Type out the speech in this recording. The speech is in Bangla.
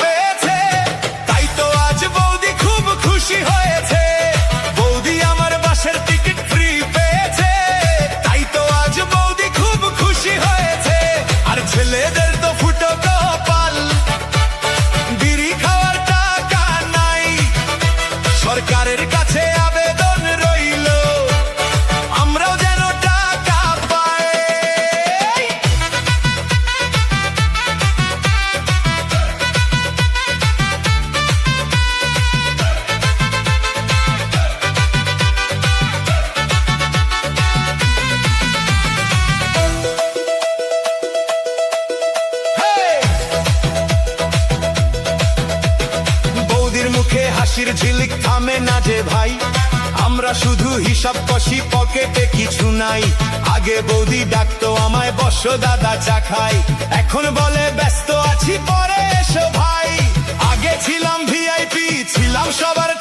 পেয়েছে, তাই তো আজ বৌদি খুব খুশি হয়েছে। বৌদি আমার বাসের টিকিট ফ্রি পেয়েছে, তাই তো আজ বৌদি খুব খুশি হয়েছে। আর ছেলেদের তো ফুটো কপাল, বিড়ি খাওয়ার টাকা নাই। সরকারের কাছে আবেদন রইল, আমরাও যেন টাকা পাই। বৌদির মুখে হাসির ঝিলিক থামে না যে ভাই, আমরা শুধু হিসাব কষি, পকেটে কিছু নাই। আগে বৌদি ডাকতো আমায়, বসো দাদা চা খাই। এখন বলে ব্যস্ত আছি, পরে এসো ভাই। আগে ছিলাম ভিআইপি, ছিলাম সবার